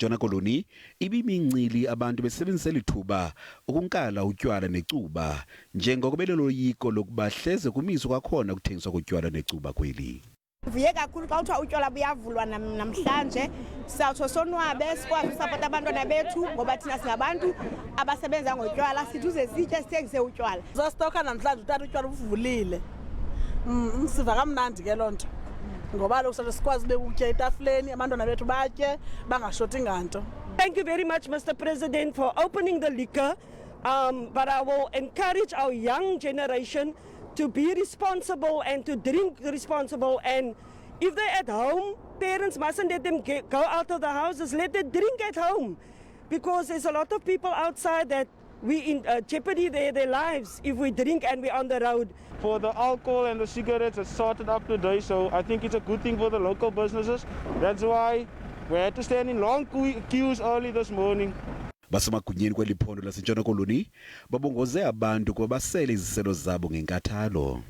laseNtshona Koloni ibimincili abantu besebenzisa lithuba ukunkala utywala necuba njengoko benoloyiko lokuba hleze kumiswa kwakhona ukuthengiswa kotywala necuba kweli. Vuye kakhulu xa uthiwa utywala buyavulwa namhlanje, sawutsho sonwabe sikwazi usapota abantwana bethu ngoba thina singabantu abasebenza ngotywala, sithi sitye sithengise utywala. Uzositoka namhlanje utata utywala buvulile. Siva kamnandi ke loo nto ngoba lokho soke sikwazi bekutya etafuleni abantwana bethu batye bangashoti nganto. Thank you very much, Mr. President, for opening the liquor, but I will encourage our young generation to be responsible and to drink responsible, and if they're at home, parents mustn't let them go out of the houses, let them drink at home, because there's a lot of people outside that we in jeopardy their lives if we drink and we're on the road. For the alcohol and the cigarettes, it's sorted up today, so I think it's a good thing for the local businesses. That's why we had to stand in long queues early this morning. Basemagunyeni kweliphondo laseNtshona Koloni babongoze abantu kuba basele iziselo zabo ngenkathalo.